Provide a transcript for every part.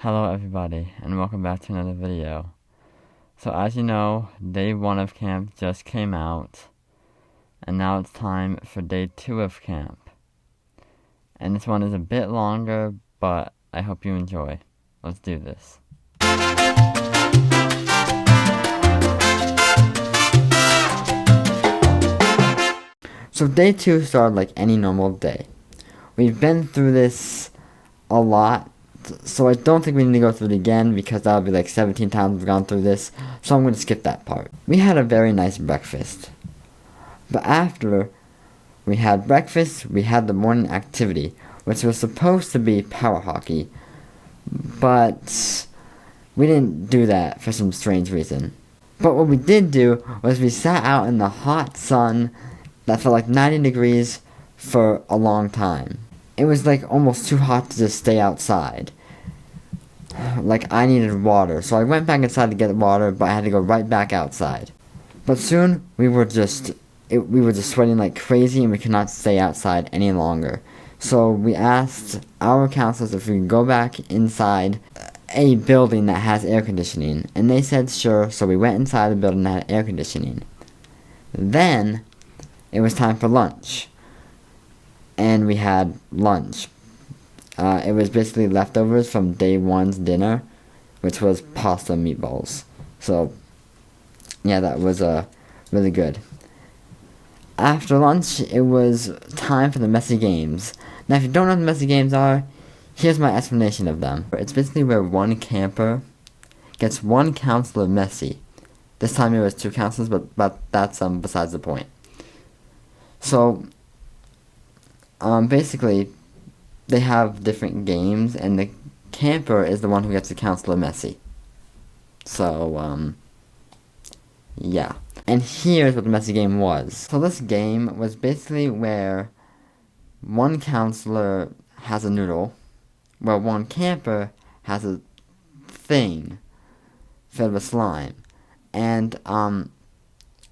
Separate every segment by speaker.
Speaker 1: Hello everybody, and welcome back to another video. So as you know, day 1 of camp just came out, and now it's time for day 2 of camp. And this one is a bit longer, but I hope you enjoy. Let's do this. So day 2 started like any normal day. We've been through this a lot, so I don't think we need to go through it again because that would be like 17 times we've gone through this, so I'm going to skip that part. We had a very nice breakfast. But after we had breakfast, we had the morning activity, which was supposed to be power hockey, but we didn't do that for some strange reason. But what we did do was we sat out in the hot sun that felt like 90 degrees for a long time. It was like almost too hot to just stay outside. Like I needed water, so I went back inside to get water, but I had to go right back outside. But soon we were just sweating like crazy, and we could not stay outside any longer. So we asked our counselors if we could go back inside a building that has air conditioning, and they said sure. So we went inside the building that had air conditioning. Then it was time for lunch, and we had lunch. It was basically leftovers from day 1's dinner, which was pasta and meatballs. So, yeah, that was really good. After lunch, it was time for the messy games. Now, if you don't know what the messy games are, here's my explanation of them. It's basically where one camper gets one counselor messy. This time it was 2 counselors, but that's besides the point. So, basically, they have different games, and the camper is the one who gets the counselor messy. So, yeah. And here's what the messy game was. So this game was basically where one counselor has a noodle, where one camper has a thing filled with slime. And,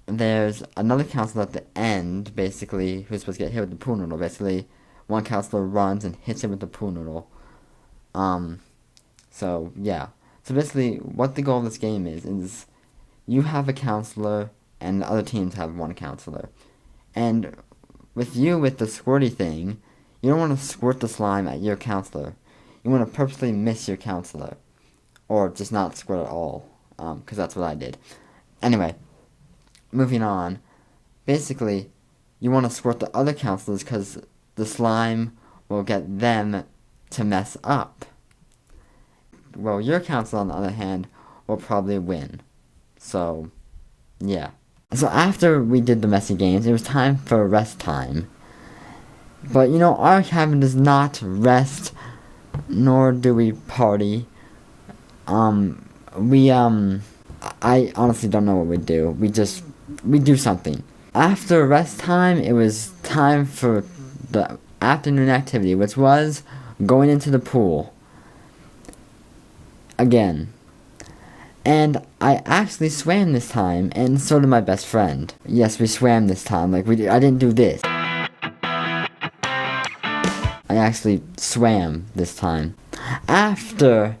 Speaker 1: there's another counselor at the end, basically, who's supposed to get hit with the pool noodle. Basically, one counselor runs and hits him with the pool noodle. So, yeah. So basically, what the goal of this game is you have a counselor, and the other teams have one counselor. And with the squirty thing, you don't want to squirt the slime at your counselor. You want to purposely miss your counselor. Or just not squirt at all, because that's what I did. Anyway, moving on. Basically, you want to squirt the other counselors because the slime will get them to mess up. Well, your counselor, on the other hand, will probably win. So, yeah. So after we did the messy games, it was time for rest time. But, our cabin does not rest, nor do we party. I honestly don't know what we do. We do something. After rest time, it was time for the afternoon activity, which was going into the pool. Again. And I actually swam this time, and so did my best friend. Yes, we swam this time. I didn't do this. I actually swam this time. After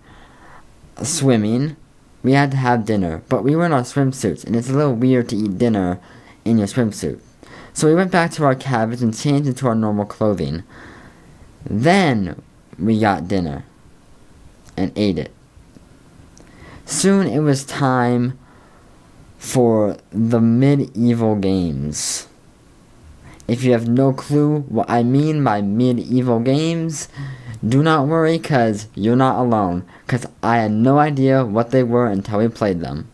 Speaker 1: swimming, we had to have dinner, but we were in our swimsuits, and it's a little weird to eat dinner in your swimsuit. So we went back to our cabins and changed into our normal clothing. Then we got dinner and ate it. Soon it was time for the medieval games. If you have no clue what I mean by medieval games, do not worry, because you're not alone, because I had no idea what they were until we played them.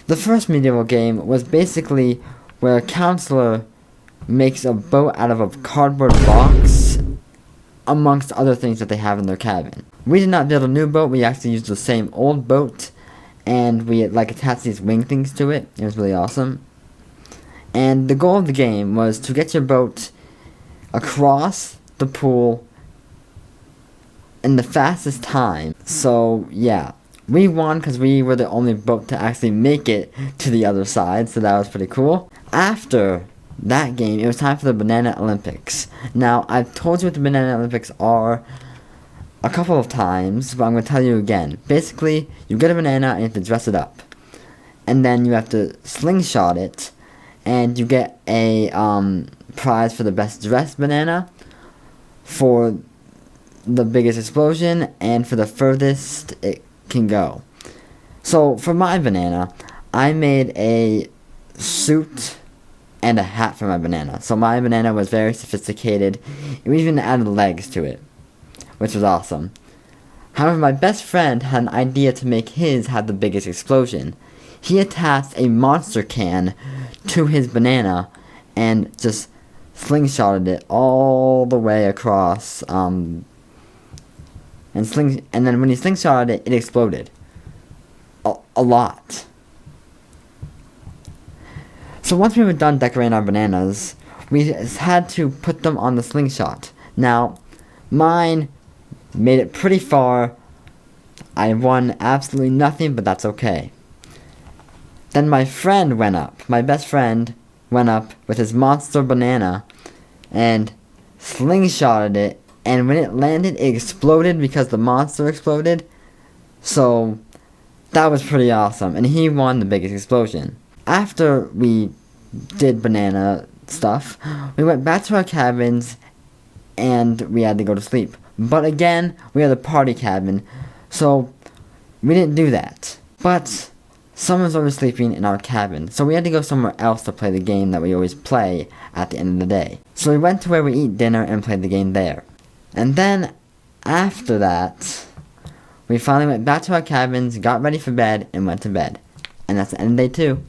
Speaker 1: The first medieval game was basically where a counselor makes a boat out of a cardboard box, amongst other things that they have in their cabin. We did not build a new boat, we actually used the same old boat, and we attached these wing things to it. It was really awesome. And the goal of the game was to get your boat across the pool in the fastest time. So, yeah. We won because we were the only boat to actually make it to the other side, so that was pretty cool. After that game, it was time for the Banana Olympics. Now, I've told you what the Banana Olympics are. a couple of times, but I'm going to tell you again. Basically, you get a banana and you have to dress it up. And then you have to slingshot it, and you get a prize for the best dressed banana, for the biggest explosion, and for the furthest it can go. So for my banana, I made a suit and a hat for my banana. So my banana was very sophisticated. We even added legs to it, which was awesome. However, my best friend had an idea to make his have the biggest explosion. He attached a monster can to his banana and just slingshotted it all the way across. And then when he slingshotted it, it exploded. A lot. So once we were done decorating our bananas, we had to put them on the slingshot. Now, mine made it pretty far. I won absolutely nothing, but that's okay. Then my friend went up. My best friend went up with his monster banana and slingshotted it. And when it landed, it exploded because the monster exploded. So that was pretty awesome. And he won the biggest explosion. After we did banana stuff, we went back to our cabins and we had to go to sleep. But again, we had a party cabin, so we didn't do that. But someone's always sleeping in our cabin, so we had to go somewhere else to play the game that we always play at the end of the day. So we went to where we eat dinner and played the game there. And then, after that, we finally went back to our cabins, got ready for bed, and went to bed. And that's the end of day 2.